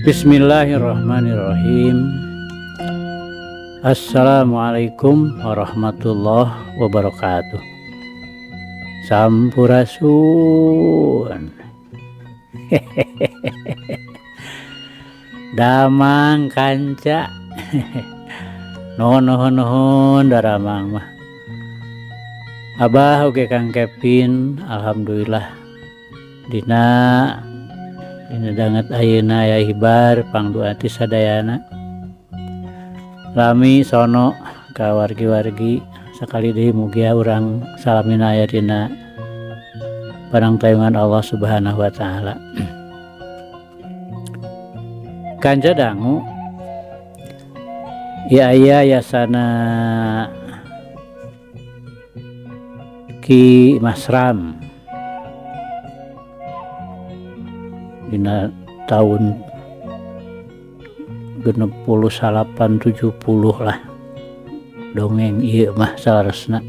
Bismillahirrahmanirrahim. Assalamualaikum warahmatullahi wabarakatuh. Sampurasun. Damang kanca. Nuhun daramang mah. Abah oge Kang Kevin, alhamdulillah dina danget ayeuna aya hibar pangduan ti sadayana. Lami sono ka wargi-wargi sakali deui mugia urang salamina aya dina panangtayangan Allah Subhanahu wa taala. Kanca dangu ya aya yasana Ki Masram dina tahun 68-70 lah dongeng ieu mah salaresna.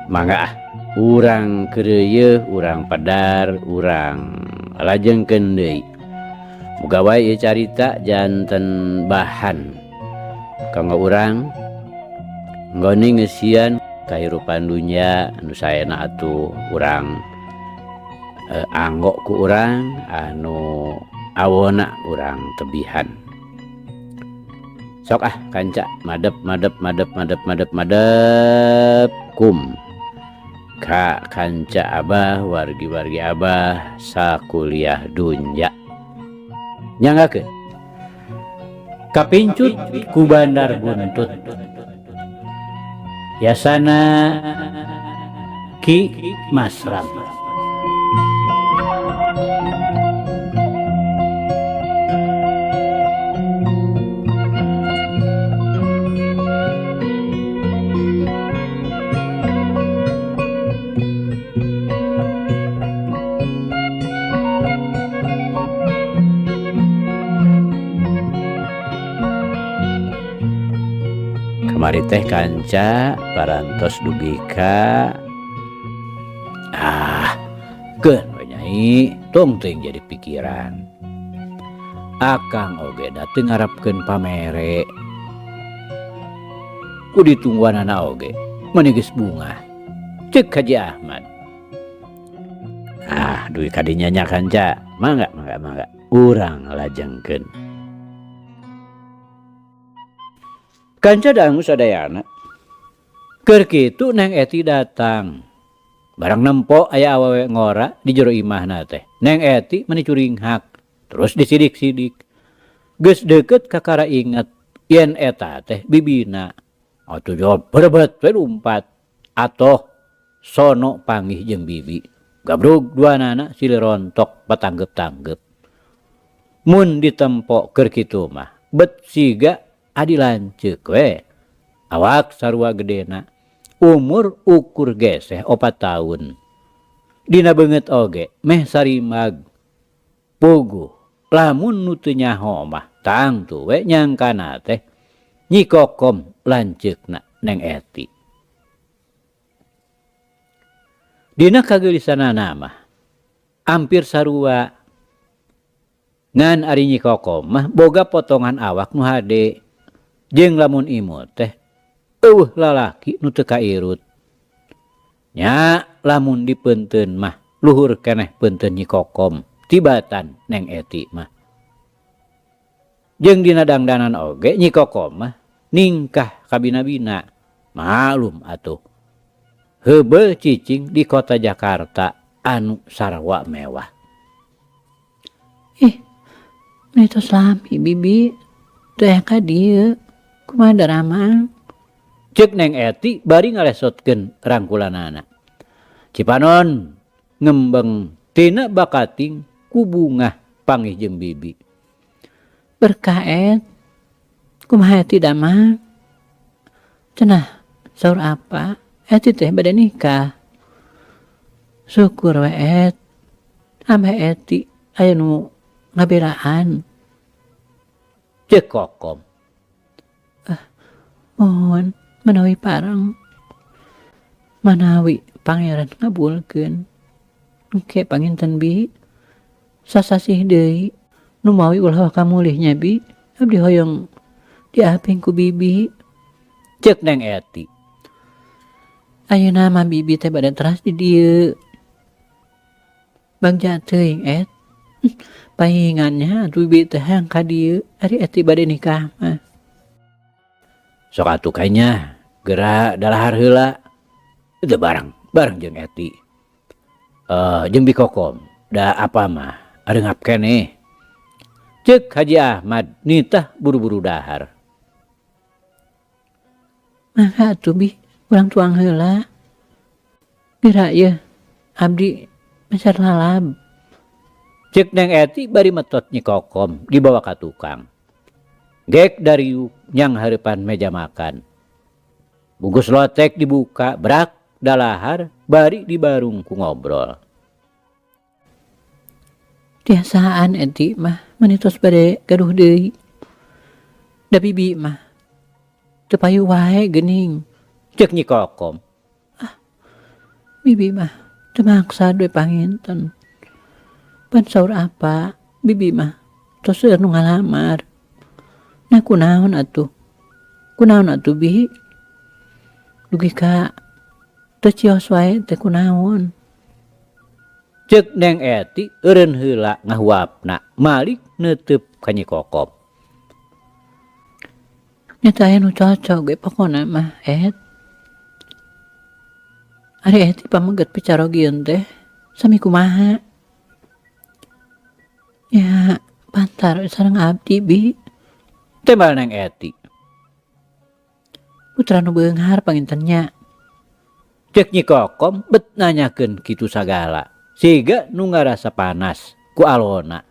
Mangga urang keureuy urang padar urang lajengkeun deui. Muga wae ieu carita janten bahan kanggo urang nggone ngeusian kahirupan dunya anu saena atuh urang anggo ku urang anu awona urang tebihan. Sok kanca madep kum ka kanca abah wargi-wargi abah sakuliah dunya. Nyanggakeun kapincut ku Bandar Buntut yasana Ki Masram. Kamari teh kanca parantos dugi ka keun we nyai tong teuing jadi pikiran. Akang oge da teu ngarepkeun pamere ku ditungguanana oge meuni geus bunga ceuk Haji Ahmad. Dugi kadinya nya kanca mangga urang lajengkeun. Kanca dangu sadayana keur kitu Neng Eti datang barang nempo aya awewe ngora di jero imahna teh. Neng Eti meuni curinghak terus disidik-sidik geus deukeut kakara inget yen eta teh bibina. Atuh jawab berebet we lumpat atoh sono panggih jeung bibi gabrug duanana silih rontok patanggep-tanggep. Mun ditempo keur kitu mah bet siga adi lanceuk we awak sarua gedena umur ukur geseh 4 tahun dina beungeut oge meh sarimag puguh lamun nu teu nyaho mah tangtu we nyangkana teh Nyi Kokom lanceukna Neng Eti. Dina kageulisanana mah hampir sarua ngan ari Nyi Kokom mah boga potongan awak nu hade jeung lamun imut teh eueuh lalaki nu teu kairut. Nya lamun dipeunteun mah luhur keneh peunteun Nyi Kokom tibatan Neng Eti mah. Jeung dina dangdanan oge Nyi Kokom mah ningkah ka bina-bina malum atuh heubeul cicing di kota Jakarta anu sarwa mewah. Itu Slami bibi teh ka dieu kumaha daramang ceuk Neng Eti bari ngalesotkeun rangkulanana. Cipanon ngembeng tina bakating ku bungah panggih jeung bibi. berkah kumaha Eti damang cenah saur apa Eti teh bade nikah. Syukur we Abah Eti aya nu ngabelaan ceuk Kokom. Mohon menawi parang manawi pangeran ngabulkeun engke panginten bi sasasih deui nu mawi ulah kamulihnya bi abdi hoyong diaping ku bibi. Cek Neng Eti. Ayeuna mah bibi teh bade teras di dieu. Bagja teuing et. Paingannya atuh bibi teh hayang ka dieu ari Eti bade nikah mah. Sok atuh kayaknya geura dalahar heula. Teu bareng jeung Eti. Jeung Bikokom, da apa mah areungap keneh. Cek Haji Ahmad nitah buru-buru dahar. Mangga atuh bi urang tuang heula. Geura ye abdi meser lalab. Cek Neng Eti bari metot Nyi Kokom dibawa ka tukang. Gek dari nyang hareupan meja makan. Bungkus lotek dibuka, brak dalahar bari dibarung ku ngobrol. Tiasaan Eti mah manitos bade gaduh deui. Da bibi mah teu payu wae geuning. Cek Nyi Kokom. Bibi mah teu maksa due panginten. Pan saur apa? Bibi mah tos seueur nu ngalamar. Nah kunaon atuh? Kunaon atuh bi? Dugi ka teu cios wae teh kunaon? Cek Neng Eti eureun heula ngahuapna malik neuteup ka Nyi Kokom. Nya teh aya nu cocok ge pokona mah et. Ari Eti pameget picarogieun teh sami kumaha? Ya pantar sareng abdi bi. Tembal Neng Eti. Putra nu beunghar pangintennya. Cek Nyi Kokom bet nanyakeun kitu sagala. Siga nu ngarasa panas ku alona.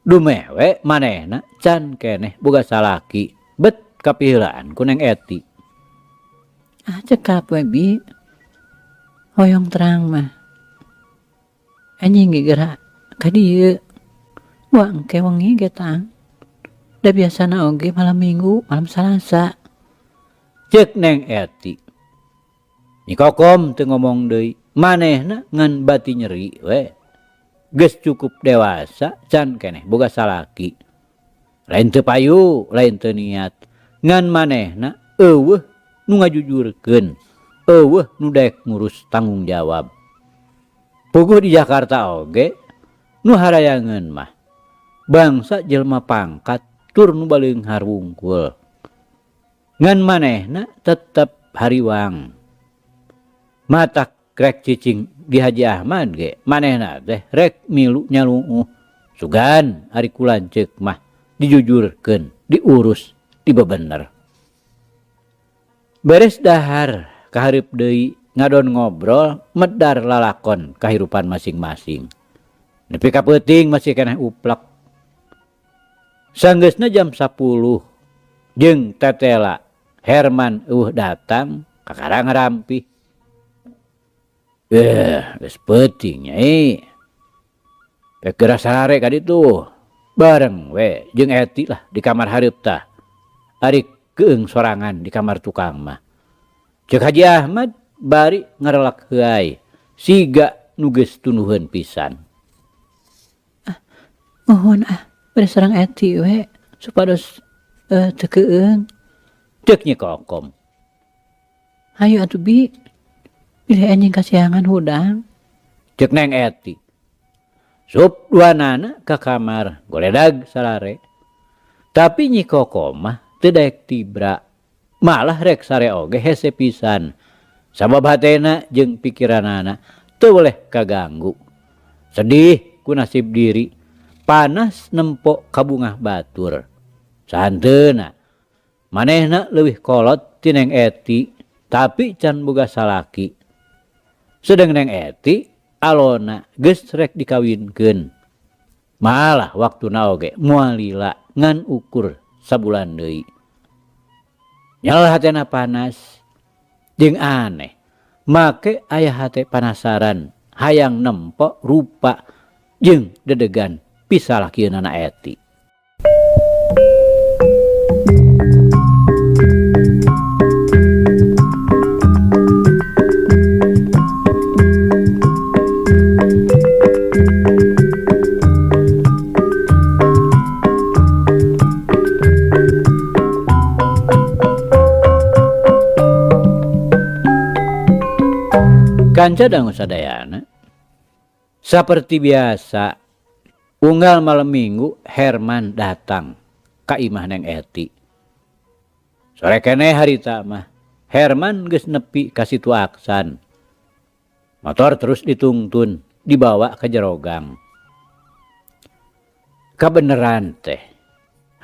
Dumewe manehna can keneh boga salaki bet kapiheulaan ku Neng Eti. Cekap we bi. Hoyong terang mah. Anjing ge geura ka dieu. Wa engke wengi ge tang. Da biasana oge malam Minggu, malam Salasa. Cek Neng Eti. Nyi Kokom teu ngomong deui. Manehna ngan bati nyeri we. Geus cukup dewasa can keneh boga salaki. Lain teu payu, lain teu niat. Ngan manehna eueuh nu ngajujurkeun, eueuh nu daek ngurus tanggung jawab. Puguh di Jakarta oge nu harayangeun mah bangsa jelema pangkat tur nu baleunghar wungkul. Ngan manehna tetep hariwang. Matak rek cicing di Haji Ahmad ge manehna teh rek milu nyalunguh. Sugan ari kulanceuk mah dijujurkeun, diurus, dibebener. Beres dahar kahareup deui ngadon ngobrol medar lalakon kahirupan masing-masing. Nepi ka peuting masih keneh uplek. Sanggeusna jam 10 jeung tetela Herman datang kakarang ngarampih. Geus peuting nyai. Pek geura sarare ka ditu. Bareng we jeung Eti lah di kamar hareup tah. Ari keung sorangan di kamar tukang mah. Cek Haji Ahmad bari ngarelak heuai. Siga nu geus tunuheun pisan. Mohon bade sareng Eti we supados teu keung. Cek Nyi Kokom. Hayu atuh bi. Pilih anjing kasihangan hudang. Cek Neng Eti. Sup duanana ka kamar goledag salare. Tapi Nyi Kokom mah teu daek tibra. Malah rek sare oge hese pisan. Sabab hatena jeung pikiranana teu boleh kaganggu. Sedih ku nasib diri. Panas nempok kabungah batur. Sahanteuna manehna leuwih kolot ti Neng Eti tapi can boga salaki. Sedeng Neng Eti alona geus rek dikawinkeun. Malah waktuna oge moal lila ngan ukur sabulan deui. Nyal hatena panas jeung aneh. Make aya hate panasaran hayang nempo rupa jeung dedegan pisalakieunana Eti. Kanca dangu sadayana, seperti biasa, unggal malam minggu Herman datang ka imah Neng Eti. Sore kene harita mah Herman geus nepi ka situ Aksan. Motor terus ditungtun, dibawa ke jerogang. Kabeneran teh,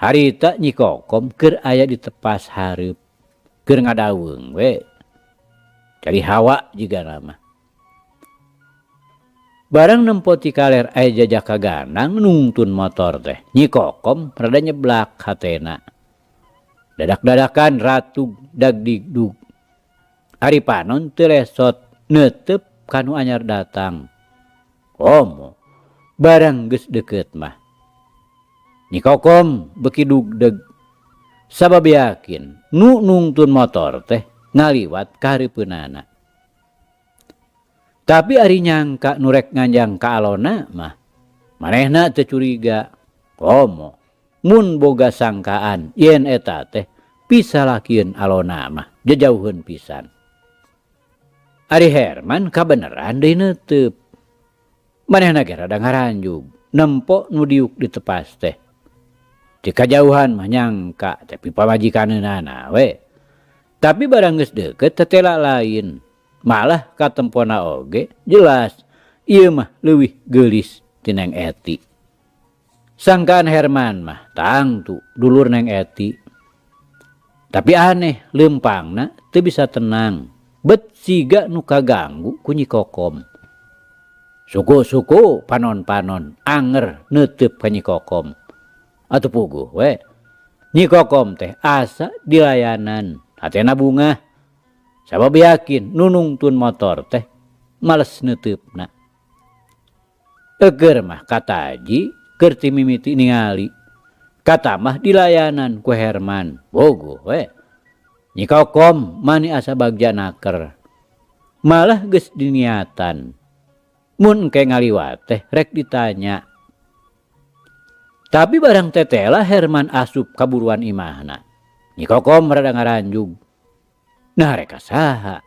harita Nyi Kokom keur aya di tepas hareup, keur ngadaweung we. Cari hawa juga nama. Barang nempoti kaler aya jajak kagandang nungtun motor teh. Nyi Kokom rada nyeblak hatena. Dadak-dadakan ratug dagdigdug. Ari panon teu lesot neuteup kanu anyar datang. Komo barang geus deukeut mah. Nyi Kokom beki dugdeg. Sabab yakin nu nungtun motor teh ngaliwat ka hareupeunana. Tapi ari nyangka nurek nganjang ka alona mah manehna teu curiga. Komo mun boga sangkaan yen eta teh pisalakieun alona mah jajauheun pisan. Ari Herman kabeneran deui neuteup. Manehna ge rada ngaranjug nempo nu diuk di tepas teh. Jika jauhan mah nyangka tapi pamajikanna we. Tapi barang geus deukeut tetela lain. Malah katempona oge jelas ieu mah leuwih geulis ti Neng Eti. Sangkaan Herman mah tangtu dulur Neng Eti. Tapi aneh leumpangna teu bisa tenang. Bet siga nu kaganggu ku Nyi Kokom. Suku-suku panon-panon anger neuteup ka Nyi Kokom. Atuh puguh we. Nyi Kokom teh asa dilayanan, hatena bungah. Sabab yakin nunungtun motor teh males neuteupna. Eger mah kata Haji keur ti mimiti ningali. Kata mah dilayanan ku Herman. Bogoh we. Nyi Kokom mani asa bagja naker. Malah geus diniatan. Mun engke ngaliwat teh rek ditanya. Tapi barang tetela Herman asup kaburuan imahna. Nyi Kokom rada ngaranjug. Nah rek saha?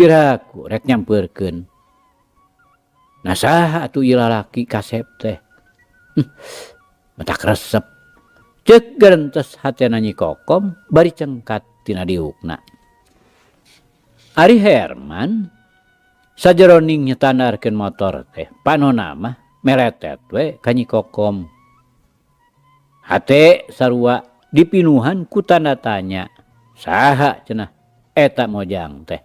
Piraku rek nyampeurkeun. Nah saha atuh ieu lalaki kasep teh? Matak resep. Ceuk garentes hatena Nyi Kokom bari cengkat tina diukna. Ari Herman sajeroning nyetandarkeun motor teh panonna mah meletet we ka Nyi Kokom. Hate sarua dipinuhan ku tanda tanya. Saha cenah eta mojang teh.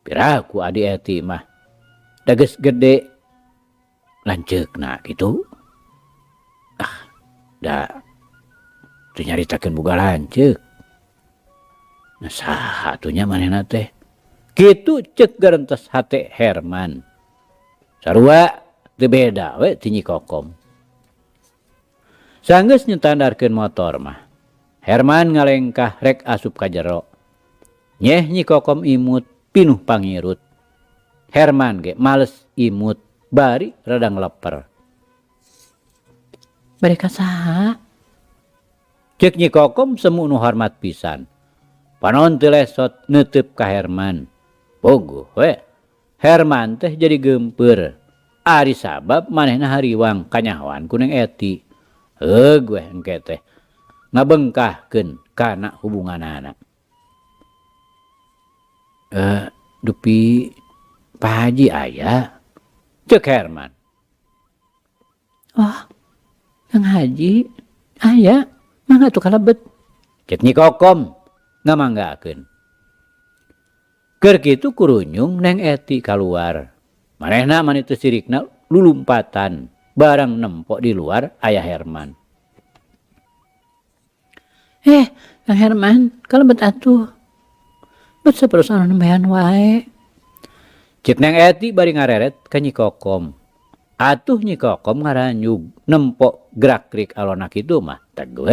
Piraku adi Eti mah da geus gede lanceukna kitu. Da teu nyaritakeun boga lanceuk. Nah saha atunya manehna teh. Kitu ceuk garentes hate Herman. Sarua teu beda we ti Nyi Kokom. Sanggeus nyetandarkeun motor mah Herman ngalengkah rek asup ka jero. Nyeh Nyi Kokom imut pinuh pangirut. Herman ge males imut bari rada ngleper. Bari ka saha? Ceuk Nyi Kokom semu nu hormat pisan. Panon teu lesot neuteup ka Herman. Bogoh we. Herman teh jadi geumpeur. Ari sabab manehna hariwang kanyahoan ku Neng Eti. Heug we engke teh ngabengkahkeun kana hubunganana. Dupi Pak Haji aya? Ceuk Herman. Oh, Kang Haji aya, mangga tuh kalebet. Ceuk Nyi Kokom ngamanggakeun. Keur kitu kurunyung Neng Eti kaluar. Manehna mani teu sirikna lulumpatan. Barang nempok di luar aya Herman. Kang Herman, kalebet atuh. Bet saperos anu nembean wae. Ceuk Neng Eti bari ngareret ka Nyi Kokom. Atuh Nyi Kokom ngaranjug nempok gerak-gerik alona kitu mah teguh.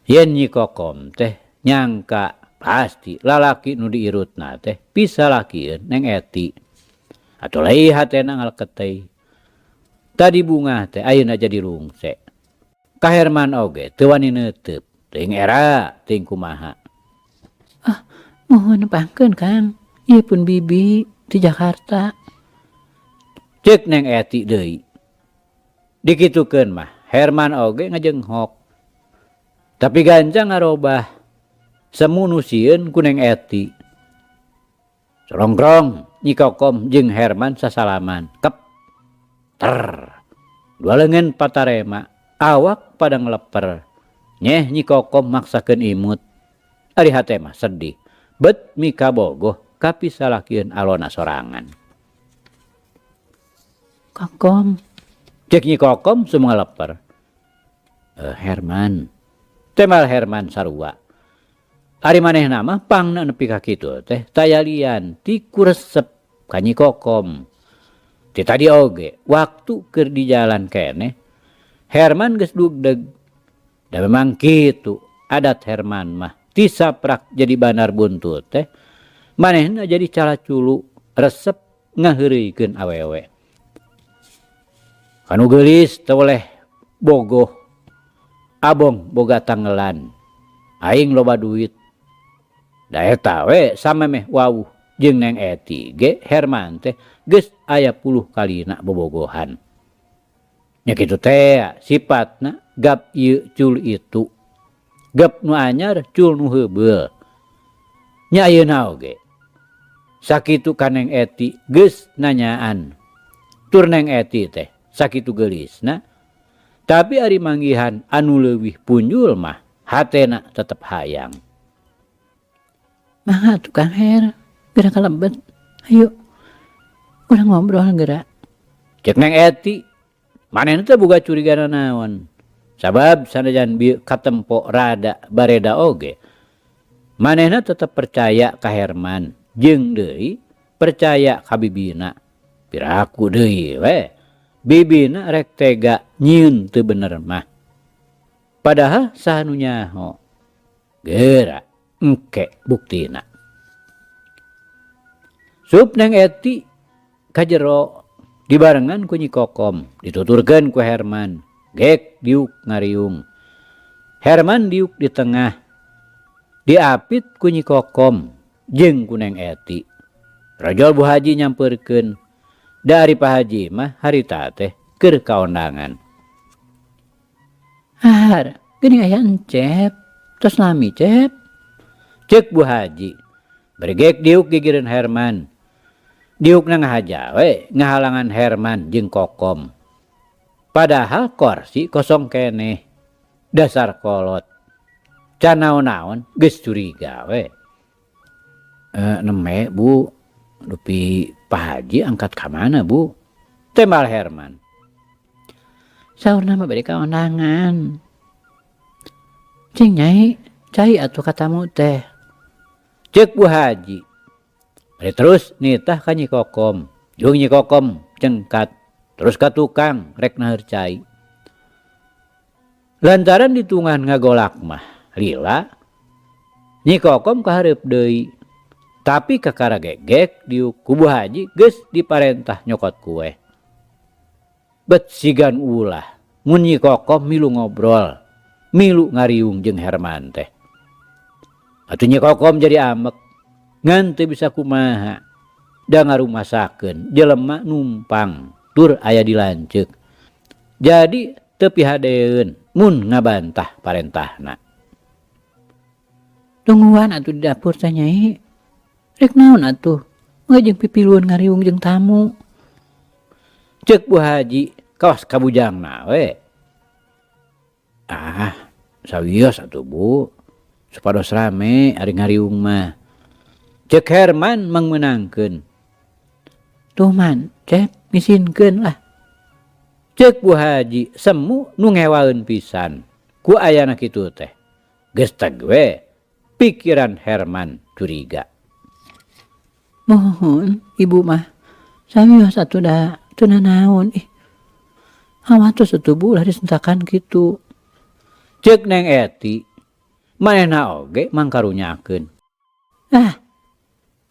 Yen Nyi Kokom teh nyangka pasti lalaki nu diirutna teh pisalakieun Neng Eti. Atuh leuwih hatena ngaleket teh. Tadi bunga teh ayeuna jadi rungse. Ka Herman oge teu wani neuteub, teuing era teuing kumaha. Mohon nepangkeun Kang, ieu pun bibi. di Jakarta. Cek Neng Eti deui. Dikitukeun mah Herman oge ngajenghok. Tapi Ganjang ngarobah semu nu sieun ku Neng Eti. Sorongkrong Nyi Kokom jeung Herman sasalaman. Kep. Ter. Dua leungeun patarema, awak pada ngeleper. Nyeh Nyi Kokom maksakeun imut. Ari hate mah sedih. Bet mika bogoh kapisalakieun alona sorangan. Kokom, Cek Nyi Kokom semua ngeleper. Herman. Temal Herman sarua. Ari manehna mah pangna nepi ka kitu teh tayalian ti kuresep ka Nyi Kokom. Ti tadi oge waktu keur di jalan keneh Herman geus dugdeg. Da memang kitu adat Herman mah ti saprak jadi banar buntut teh manehna jadi calaculu resep ngaheureuikeun awewe. Kanu geulis teu boleh bogoh. Abong boga tanggelan. Aing loba duit. Da eta we samemeh wawuh jeung Neng Eti ge Herman teh geus aya 10 kalina bobogohan. Nya kitu teh sifatna gap ieu cul itu. Gap nu anyar cul nu heubeul. Nya ayeuna oge sakitu ka Neng Eti geus nanyaan. Tur Neng Eti teh sakitu geulisna. Tapi ari manggihan anu leuwih punjul mah hatena tetep hayang. mangga tukang Her, geura kalebet. Ayo, urang ngobrol geura. Cek Neng Eti, manehna teh boga curigana naon. Sabab sanajan bieu katempo rada bareda oge. Manehna tetep percaya ka Herman, jeung deui percaya ka bibina. Piraku deui we. Bibina rek tega nyieun teu bener mah. Padahal saha nu nyaho. Geura engke buktina. Sup Neng Eti ka jero dibarengan ku Nyi Kokom, dituturkeun ku Herman. Gek diuk ngariung. Herman diuk di tengah. Diapit ku Nyi Kokom jeung ku Neng Eti. Rajol Bu Haji nyampeurkeun. Dari Pak Haji mah harita teh keur kaondangan. Har, geuning aya encep, tos lami cep. Cek Bu Haji. Bergek diuk gigireun Herman. Diukna ngahaja we ngahalangan Herman jeung Kokom. Padahal kursi kosong keneh. Dasar kolot. Can naon-naon geus curiga we. Neme Bu, dupi Pak Haji angkat ka mana Bu? Temal Herman. Saurna mah bade kaondangan. Cing Nyai, cai atuh katamu teh. Cek Bu Haji. Bade terus nitah ka Nyi Kokom. Jeung Nyi Kokom cengkat. Terus ka tukang rek naeur cai. Lantaran ditungan ngagolak mah lila. Nyi Kokom kahareup deui. Tapi kakara gegek diuk ku Bu Haji geus diparentah nyokot kue. Bet sigan ulah. Mun Nyi Kokom milu ngobrol. Milu ngariung jeung Herman teh. Atuh Nyi Kokom jadi amek. Ngan teu bisa kumaha. Da ngarumasakeun jelema numpang. Tur aya dilanceuk. Jadi teu pihadeun mun ngabantah parentahna. Tungguan atuh di dapur teh Nyai. Rek naon atuh? Ngajeng pipiluan ngariung jeung tamu. Cek Bu Haji kawas kabujangna we. Sawios atuh Bu. Supados rame ari ngariung mah. Cek Herman mangmenangkeun. Tuh man, cep ngisinkeun lah. Cek Bu Haji semu nu ngewaeun pisan. Ku ayana kitu teh. Geus teg we pikiran Herman curiga. Mohon ibu mah. Sawios atuh da teu nanaon. Hawatos atuh Bu lah disentakan kitu. Cek Neng Eti. Manehna oge mangkarunyakeun.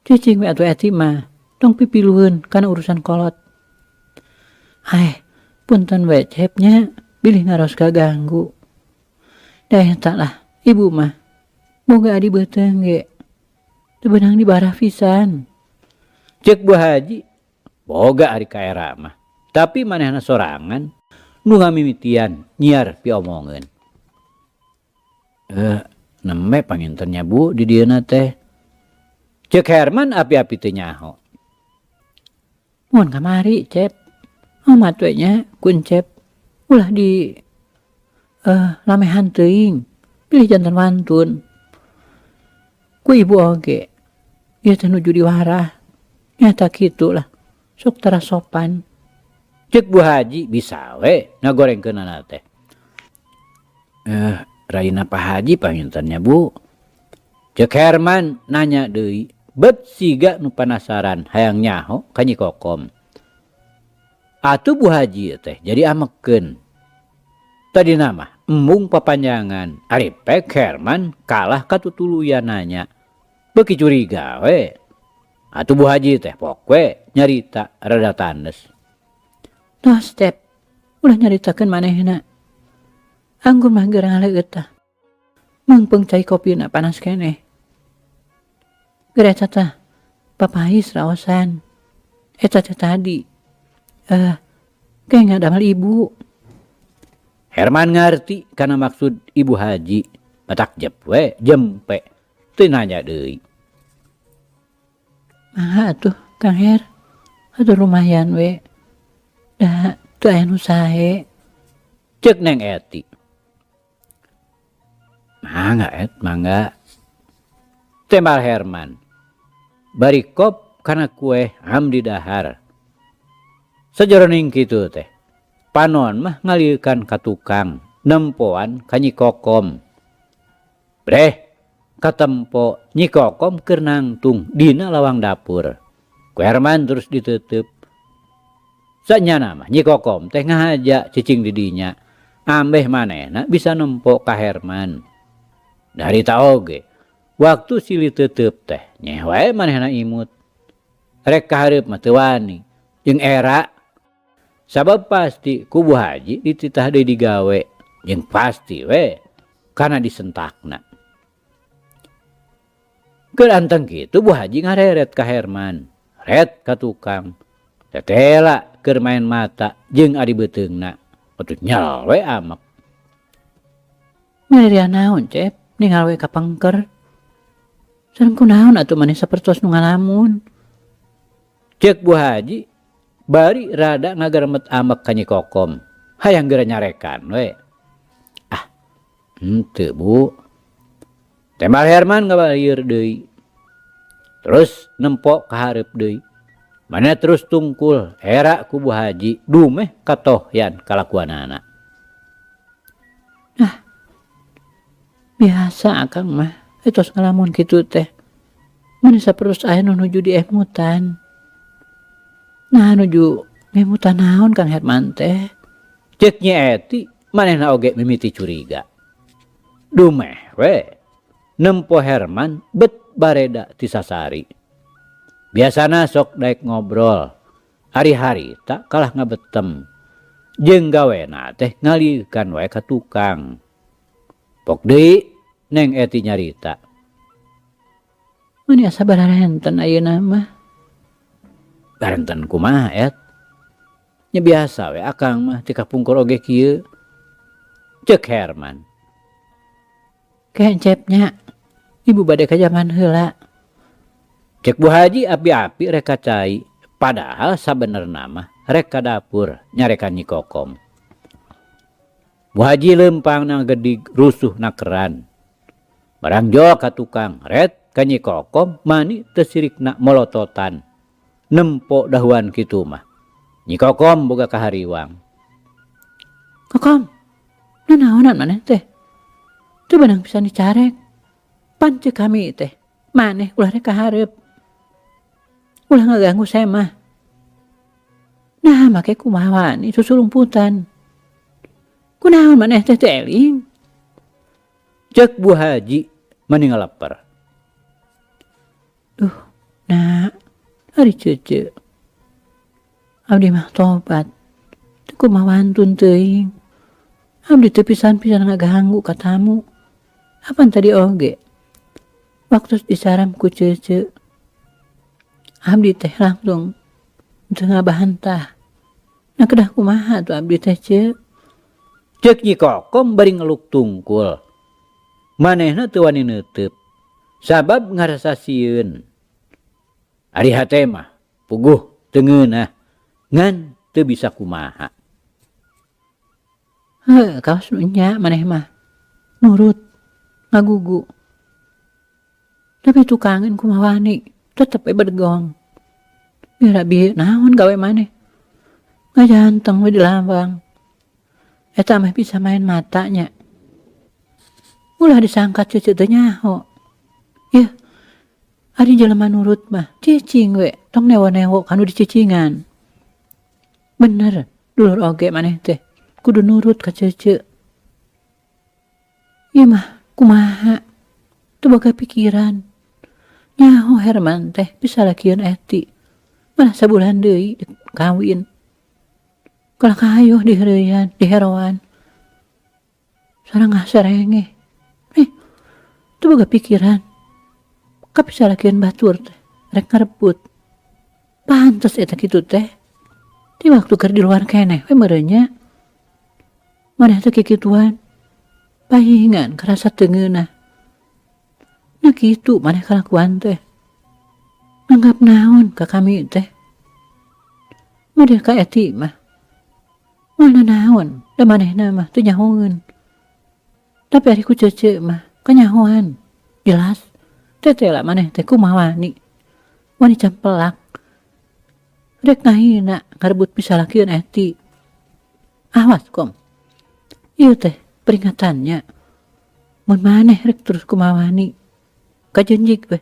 Cicing we atuh Eti mah. Tong pipilueun kana urusan kolot. Punten we cepnya bilih ngaros kaganggu. Da eta lah ibu mah. Boga adi beuteung ge. Teu beunang dibarah pisan. Cek Bu Haji, boga ari kaera mah. Tapi manehna sorangan, nu ngamimitian nyiar piomongeun. Neme pangintennya Bu di dieuna teh. Cek Herman api-api teu nyaho. Mohon kamari, Cep. Amat we nya kun Cep. Ulah di lamehan teuing. Pilih jantan wantun. Ku ibu oge. Ieu teh nuju diwarah. Nyata kitu lah. Sok tara sopan. Cek Bu Haji bisa we ngagorengkeunana teh. Raina Pak Haji pangintennya Bu. Cek Herman nanya deui, bet siga nu penasaran hayang nyaho ka Nyi Kokom. Atuh Bu Haji teh jadi amekeun. Tadi nama embung papanjangan, ari pek Herman kalah katutuluyan nanya. Beuki curiga we. Atuh Bu Haji teh pok we nyarita rada tandes. Noh Step, ulah nyaritakeun manehna. Anggun mah geurang ngaleut tah. Mangpeung cai kopina panas keneh. Geura tah papahis raosan. Eta teh tadi. Kayak ngadamel ibu. Herman ngarti kana maksud Ibu Haji. Matak jep we jempe. Teu nanya deui. Atuh Kang Her. Atuh lumayan we. Da teu aya nu sae. Cek Neng Eti. Mangga mangga. Tembal Herman. Bari kop kana kue hamdi dahar. Sajroning kitu teh. Panon mah ngaliekan ka tukang. Nempoan ka Nyi Kokom. Breh. Katempo Nyi Kokom keur nangtung dina lawang dapur. Ku Herman terus diteuteub. Sanyana mah Nyi Kokom teh ngahaja cicing di dinya. Ambeh manehna bisa nempo ka Herman. Dari taoge, waktu silih teuteub teh, nyeh wae manehna imut. Rek kahareup mah teu wani, jeung era. Sabab pasti ku Bu Haji dititah deui digawe, jeung pasti we kana disentakna. Keur anteng kitu Bu Haji ngareret ka Herman, ret ka tukang. Tetela keur main mata jeung adi beuteungna. Atuh nyal we amek. Meureun naon, Cep? Ningal we ka pengker. Sareng kunaon atuh maneh sapertos nu ngalamun. Cek Bu Haji bari rada ngageremet amek ka Nyi Kokom. Hayang geura nyarekan we. Henteu Bu. Tembal Herman ngabalieur deui. Terus nempo ka hareup deui. Maneh terus tungkul era ku Bu Haji dumeh katohyan kalakuanana. Biasa Akang mah. Etos ngalamun kitu teh. Maneh sapertos aya nu nuju diemutan. Nah nuju ngemutan naon Kang Herman teh? Cek Nyi Eti manehna oge mimiti curiga. Dumeh we. Nempo Herman bet bareda ti sasari. Biasana sok daek ngobrol. Hari-hari tak kalah ngabetem. Jeung gawena teh ngaliekan wae ka tukang. Pok deui Neng Eti nyarita. Mun asa bararenten ayeuna mah. Barenten kumaha Et? Nya biasa we Akang mah ti kapungkur oge kieu. Cek Herman. Kecepnya. Ibu bade ka zaman heula. Cek Bu Haji api-api rek kacai. Padahal sabenerna mah rek ka dapur nyarekan Nyi Kokom. Bu Haji lempang na gedig rusuh na keran. Barang jol ka tukang ret ka Nyi Kokom mani teu sirikna molototan. Nempo dahuan kitu mah. Nyi Kokom boga kahariwang. Kokom. Nanaonan maneh teh? Teu beunang pisan dicarek. Pan ceuk kami teh. Maneh ulah rek kahareup. Ulah ngaganggu saya mah. Nah make kumaha wani susulumputan. Kunaon maneh teh eling? Cek Bu Haji meni ngaleper. Nah, ari cece. Abdi mah tobat. Teu kumaha wantun teuing. Abdi teu pisan-pisan ngaganggu ka tamu. Apan tadi oge? Waktu disaram ku cece. Abdi teh langsung tengah bantah. Nah kedah kumaha tuh abdi teh ce. Cek Nyi Kokom bari ngeluk tungkul. Manehna teu wani neuteub. Sabab ngarasa sieun. Ari hate mah puguh teu ngeunah ngan teu bisa kumaha. Kaos nu nya maneh mah nurut ngagugu. Tapi tukangan kumawani tetep bergong. Biar bieu naon gawe maneh. Ngajanteng we di lambang. Eta mah bisa main matanya. Ulah disangkat cece teh nyaho. Ya, ari jelema nurut mah cicing we, tong newo-newo kanu dicicingan. Bener, dulur oge maneh teh kudu nurut ka cece. Ieu mah kumaha? Teu boga pikiran. Nyaho Herman teh bisa lakieun Eti. Malah sabulan deui kawin. Kalau kayuh di heureyan, di heroan. Sareng sarenge. Teu boga pikiran. Ka bisa lakieun batur teh, rek ngarebut. Pantes eta kitu teh. Di waktu keur di luar keneh we meureun nya. Maneh teh kikituan. Pahingan karasa teu ngeunah. Nah kitu maneh kalakuan teh. Nanggap naon ka kami teh. Model ka Eti mah. Mana naon, da manehna mah teu nyahoeun. Tapi ari ku cece mah kanyahoan. Jelas, tetela maneh teh kumaha wani. Wani campelak. Rek ngahina ngarebut bisa lakieun Eti. Awas kom. Ieu teh peringatannya. Mun maneh rek terus kumaha wani. Kajenjik we.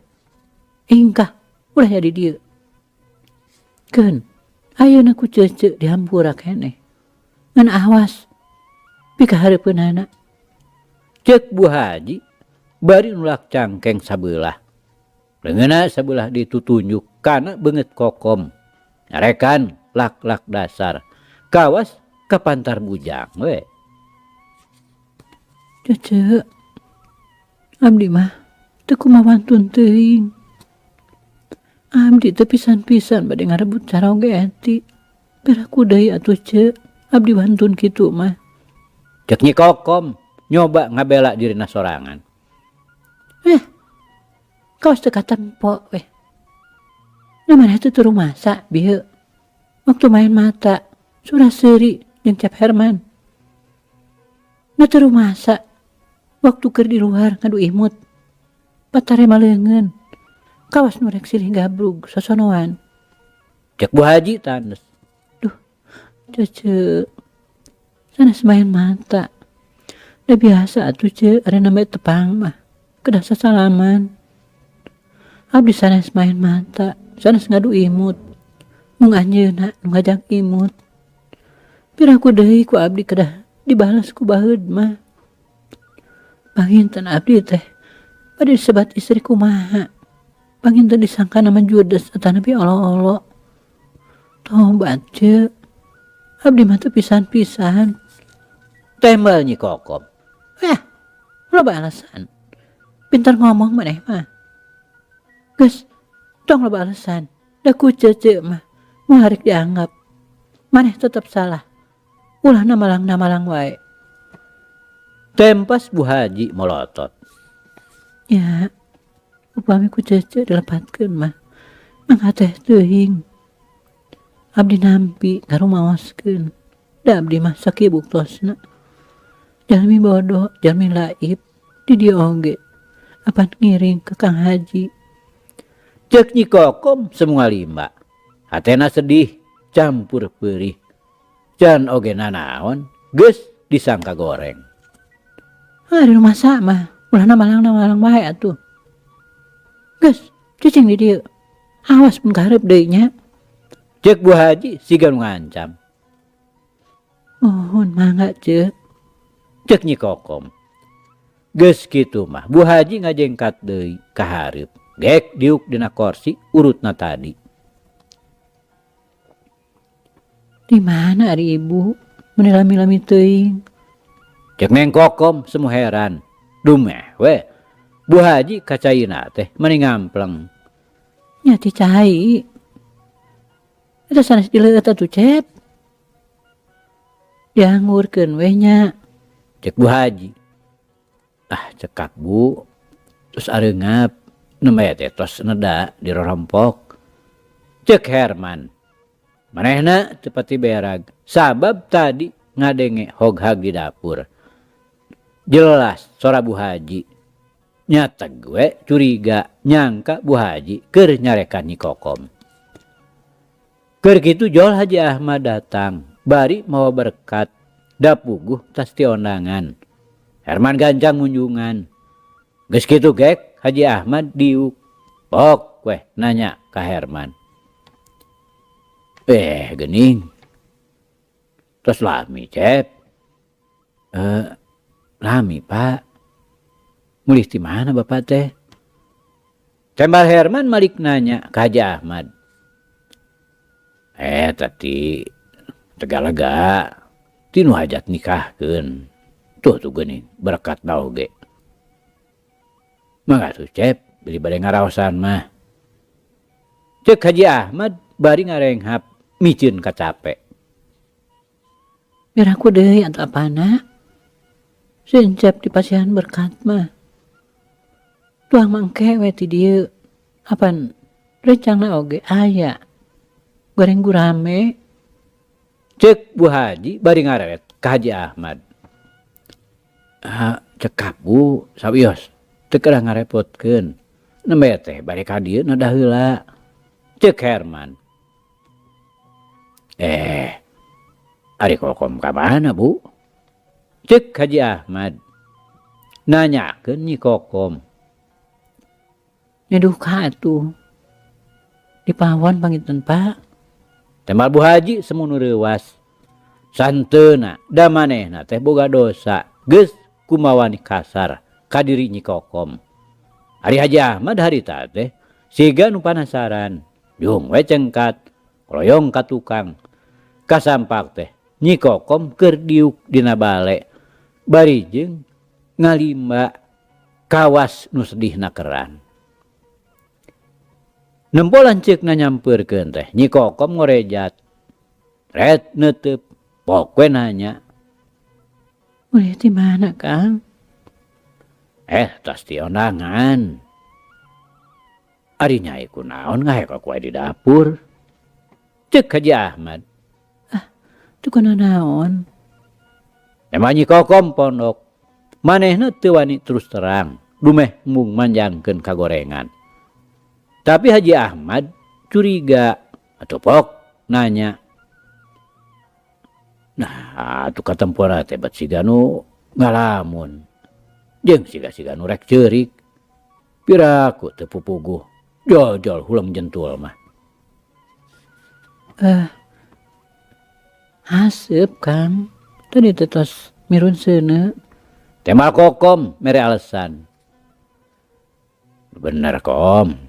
Ingkah ulah jadi dieu. Keun, ayeuna ku cece dihampura keneh. Ngan awas pika hareupeunana. Cek Bu Haji bari nulak cangkeng sabelah. Leungeunna sabelah ditutunjuk kana beungeut Kokom. Nyarekan lak-lak dasar. Kawas ka pantar bujang we. Cece, abdi mah teu kumaha wantun teuing. Abdi teu pisan-pisan bade ngarebut cara oge Eti. Beraku deui atuh ce. Abdi wantun kitu mah. Cek Nyi Kokom nyoba ngabela dirina sorangan. Kaos teu katempo weh. Namanya teu turu masa bieu. Waktu main mata surah seuri jeung Cap Herman. Na teu masa waktu keur di luar ngadu imut. Patare maleungeun. Kawas nu rek silih gabrug sosonoan. Cek Bu Haji tandes. Cece, sanes main mata. Da biasa atuh ce, are namanya tepang mah. Kedah sasalaman. Abdi sanes main mata, sanes ngadu imut. Mung anjeunna nu ngajak imut. Piraku deui ku abdi kedah dibalas ku baheud mah. Panginten abdi teh bade disebat istri kumaha. Panginten disangka nama judes atau nabi olo-olo. Tobat ce. Abdi mah teu pisan-pisan. Tembal Nyi Kokom. Loba alasan. Pintar ngomong maneh mah. Geus, tong loba alasan. Da ku cece mah moal rek dianggap. Maneh tetep salah. Ulah namalang wae. Tempas Bu Haji molotot. Ya, upami ku cece dilepatkeun mah. Mangga teh teuing. Abdi nampi ngarumaoskeun. Da abdi mah sakieu buktosna. Jalmi bodoh, jalmi laib, di dieu oge. Apan ngiring ke Kang Haji. Cek Nyi Kokom semua limba. Hatena sedih, campur peurih. Can oge nanaon, geus disangka goreng. Di rumah mah, ulah namalang wae atuh. Geus, cicing di dieu. Awas pun kaharep deui nya. Cek Bu Haji siga nu ngancam. Mohon mangga ce. Cek Nyi Kokom. Geus kitu mah Bu Haji ngajengkat deui ka hareup. Gek diuk dina kursi urutna tadi. Di mana ari ibu? Menilami-lami teuing. Cek Neng Kokom semu heran. Dumeh we. Bu Haji kacaina teh meni ngampleng. Nya ti cai. Eta sanes dileut atuh Cep. Diangurkeun we nya. Cek Bu Haji. Cekak Bu. Terus areungap. Nembe teh tos neda dirorompok. Cek Herman. Manehna teu pati berag. Sabab tadi ngadenge hoghag di dapur. Jelas sora Bu Haji. Nyata gue curiga nyangka Bu Haji keur nyarekan Nyi Kokom. Keur kitu Jol Haji Ahmad datang. Bari mawa berkat. Da puguh tas ti ondangan. Herman gancang kunjungan. Geus kitu gek Haji Ahmad diuk. Pok weh nanya ka Herman. Geuning. Tos lami Cep. Lami Pak. Mulih di mana Bapak teh? Tembal Herman malik nanya ke Haji Ahmad. Tadi tegalega tinu hajat nikahkeun. Tuh geuning berkat da oge. Mangga tuh Cep, beli bade ngaraosan mah. Cek Haji Ahmad bari ngarenghap micieun kacape. Biar aku deui atuh apana. Sieun Cep dipasihan berkat mah. Tuang mangke we ti dieu. Apan rencana oge aya. Goreng gurame. Cek Bu Haji bari ngareret ka Haji Ahmad. Cekap Bu, sawios teu kedah ngarepotkeun. Nembe teh bari ka dieu nada heula. Cek Herman. Ari Kokom ka mana Bu? Cek Haji Ahmad. Nanyakeun Nyi Kokom. Nyeduka atuh. Di pawon panginten Pak. Tembal Bu Haji semunu reuwas. Santeuna da manehna teh boga dosa. Geus kumawani kasar ka diri Nyi Kokom. Ari Haji Ahmad harita teh siga nu panasaran. Jung we cengkat. Kroyong ka tukang. Kasampak teh Nyi Kokom keur diuk dina bale. Bari jeung ngalimba kawas nu sedihna keran. Nempolan ceukna nyampeurkeun teh Nyi Kokom ngorejat. Ret neuteup. Pok we nanya. Mulih di mana Kang? Tas ti ondangan. Ari nyai kunaon ngahek aku di dapur. Cek Haji Ahmad. Tuh kana naon? Emang Nyi Kokom pondok. Manehna teu wani terus terang. Dumeh mung manjangkeun kagorengan. Tapi Haji Ahmad curiga. Atuh Pok nanya. Nah, atuh katempona teh bat siga nu ngalamun. Jeung siga-siga nu rek ceurik. Piraku teu pupuguh. Jol-jol hulang jentul mah. Haseup Kang. Tadi tetos mirun seuneu. Temal Kokom mere alesan. Bener Kom.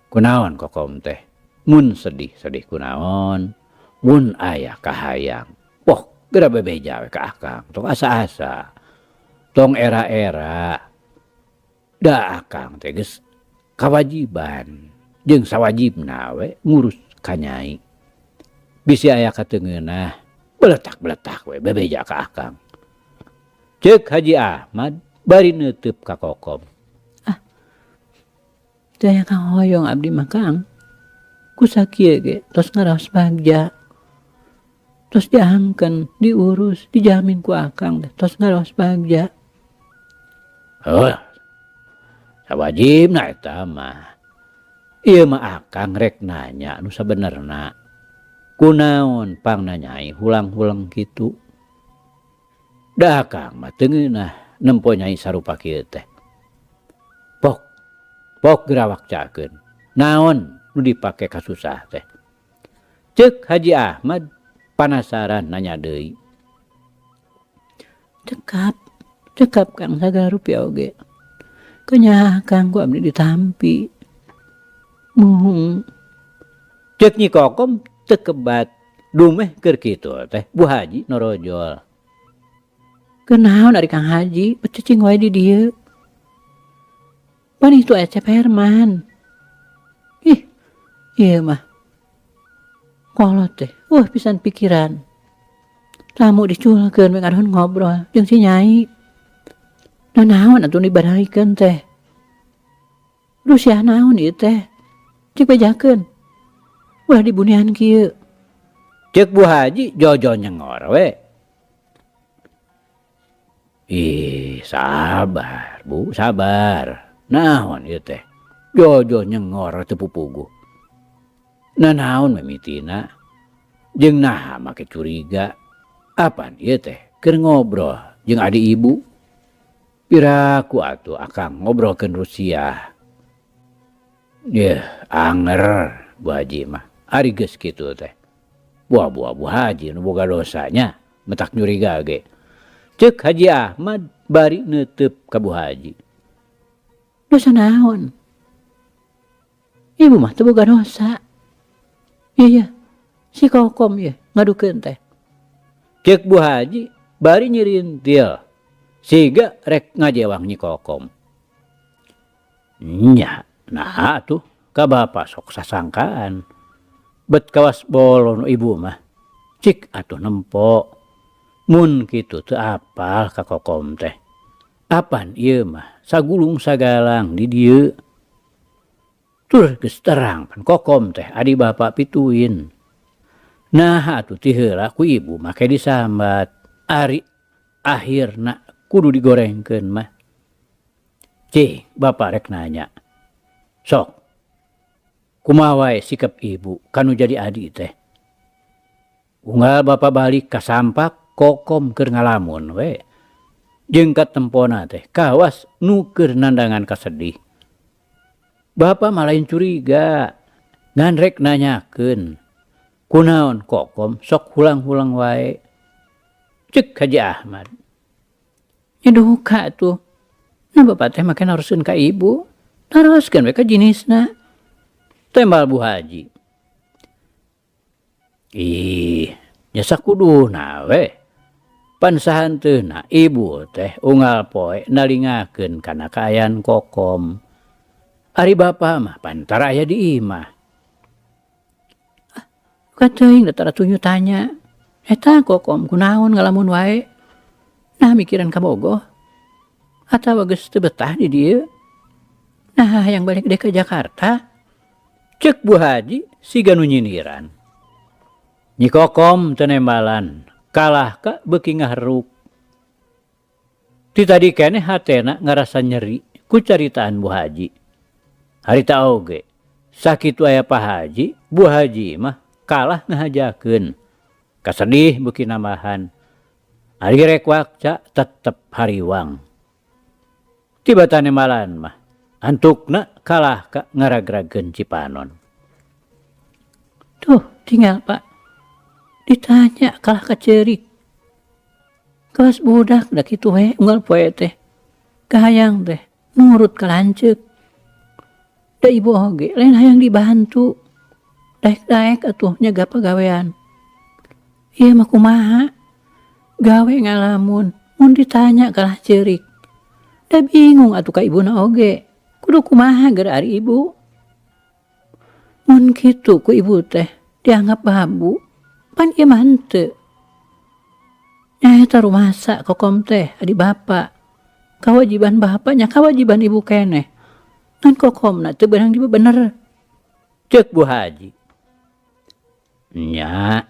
Kunaon Kokom teh? Mun sedih kunaon? Mun aya kahayang. Poh, geura bebeja we ka Akang. Tong asa-asa. Tong era-era. Da Akang teh geus kawajiban. Jeung sawajibna we ngurus ka nyai. Bisi aya kateungeunah. Beletak-beletak we bebeja ka Akang. Ceuk Haji Ahmad bari neuteub ka Kokom. Teu aya Kang hoyong abdi mah Kang. Ku sakieu ge tos ngaraos bagja. Tos diangkeun, diurus, dijamin ku Akang teh tos ngaraos bagja. Sawajibna eta mah. Ieu mah Akang rek nanya nu sabenerna. Kunaon pang nanyai hulang-hulang kitu. Da Akang mah teu ngeunah nempo nyai sarupa kieu teh. Pok geura wakcakeun. Naon nu dipake kasusah teh? Ceuk Haji Ahmad panasaran nanya deui. Cekap Kang sagala rupiah oge. Kenyaha Kang ku abdi ditampi. Muhung. Ceuk Nyi Kokom teu kebat. Dumeh keur kitu teh Bu Haji norojol. Kenaon ari Kang Haji, becicing wae di dieu. Pan itu Cep Herman. Iya mah. Kolot teh. Pisan pikiran. Tamu diculkeun we ngadon ngobrol jeung si Nyai. Nah naon atuh dibadalikeun teh? Duh sia naon ieu teh? Cik bejakeun. Ulah dibunian kieu. Cek Bu Haji jojo nyengor we. Ih, sabar Bu, sabar. Naon ieu teh? Jojo nyengor teu pupugu. Nah naon mimitina? Jeung naha make curiga? Apaan ieu teh? Keur ngobrol jeung adik ibu? Piraku atuh akang ngobrolkeun Rusia. Yeh, anger Bu Haji mah. Ari geus kitu teh. Buah-buah Bu Haji nu boga dosanya, metak nyuriga ge. Ceuk Haji Ahmad bari neuteup ka Bu Haji. Dosa naon? Ibu mah teu boga dosa. Iya, si Kokom ya ngadukeun teh. Ceuk Bu Haji bari nyirintil. Siga rek ngajewang Nyi Kokom. Nya, nah tuh ka bapa sok sasangkaan. Bet kawas bolon ibu mah. Cik atuh nempo. Mun kitu teu apal ka Kokom teh. Apaan ieu mah sagulung sagalang di dieu. Tur geus terang pan Kokom teh adi bapa pituin. Nah atuh ti heula ku ibu make disambat. Ari akhirna kudu digorengkeun mah. Cih, bapa rek nanya. Sok. Kumaha wae sikap ibu kanu jadi adi teh. Unggal bapa balik ka Sampak, Kokom keur ngalamun we. Jeung katempona teh kawas nu keur nandangan kasedih. Bapa malain curiga, ngan rek nanyakeun. Kunaon Kokom sok hulang-hulang wae. Ceuk Haji Ahmad. Ya duka tuh. Nah bapak teh make naroskeun ka ibu. Naroskeun we ka jinisna. Tembal Bu Haji. Ih, nya sakuduna we. Pan sahanteuna ibu teh unggal poe nalingakeun kana kaayaan Kokom. Ari bapa mah pantar aya di imah. Kateuing da tara tunyu tanya. Eta Kokom kunaon ngalamun wae? Nah mikiran ka bogoh. Atawa geus teu betah di dieu? Nah hayang balik deh ke Jakarta. Ceuk Bu Haji siga nu nyindiran. Nyi Kokom teu nembalan, kalah ka beuki ngaharuk. Ti tadi keneh hatena ngarasa nyeri ku caritaan Bu Haji. Harita oge, sakitu aya Pak Haji, Bu Haji mah kalah ngahajakeun. Kasedih beuki nambahan. Ari rek wakca tetep hariwang. Tibata nembalan mah antukna kalah ka ngaragrageun Cipanon. Tuh tinggal Pak. Ditanya kalah ka ceurik. Kawas budak da kitu we unggal poe teh. Kahayang teh nurut ka lanceuk. Da ibu oge lain hayang dibantu. Daek-daek atuh nyaga pagawean. Ieu mah kumaha? Gawe ngalamun mun ditanya kalah ceurik. Da bingung atuh ka ibuna oge. Kudu kumaha gara ari ibu? Mun kitu ku ibu teh dianggap babu. Pan ieu mah henteu. Nya eta rumasa Kokom teh adi bapa. Kewajiban bapanya kewajiban ibu keneh. Ngan Kokomna teu beunang dibener. Ceuk Bu Haji. Nya,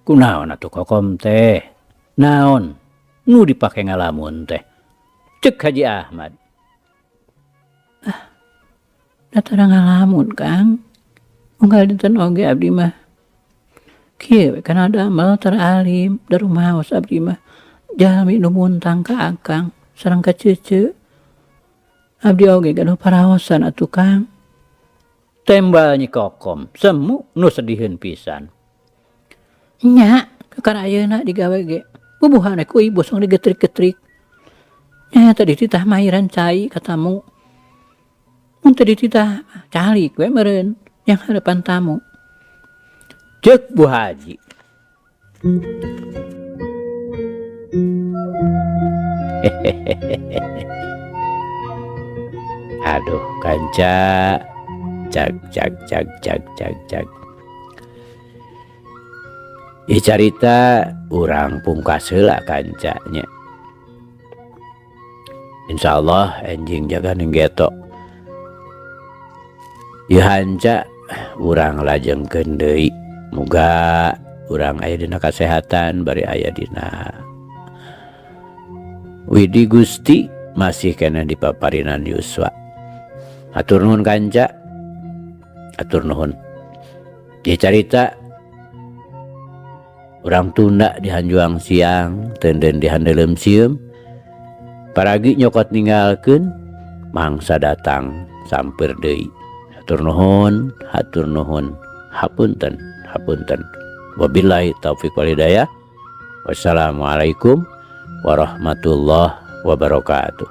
kunaon atuh Kokom teh? Naon nu dipake ngalamun teh? Ceuk Haji Ahmad. Da tara ngalamun Kang. Unggal dinten oge abdi mah. Kieu we kana damel tara alim da rumaos abdi mah. Jalmi nu muntang ka akang sareng ka ceuceu. Abdi oge gaduh paraosan atuh Kang. Tembal Nyi Kokom semu nu sediheun pisan. Nya, kakara ayeuna digawe ge. Bubuhan ku ibu sok digetrik-getrik. Nya tadi dititah mairan cai katamu. Mun teu dititah calik we meureun yang harapan tamu. Ceuk Bu Haji. Aduh kanca, cag. Ieu carita urang pungkas heula kanca nya. Insyaallah enjing jaga ninggeto. Ieu hanca urang lajengkeun deui. Muga urang aya dina kasehatan bari aya dina widi Gusti masih kena dipaparinan yuswa. Atur nuhun kanca. Atur nuhun. Ieu carita urang tunda di hanjuang siang teunden di handeuleum sieum. Paragi nyokot ninggalkeun mangsa datang samper deui. Hatur nuhun, hapunten. Wabillahi taufiq wal hidayah. Wassalamualaikum warahmatullahi wabarakatuh.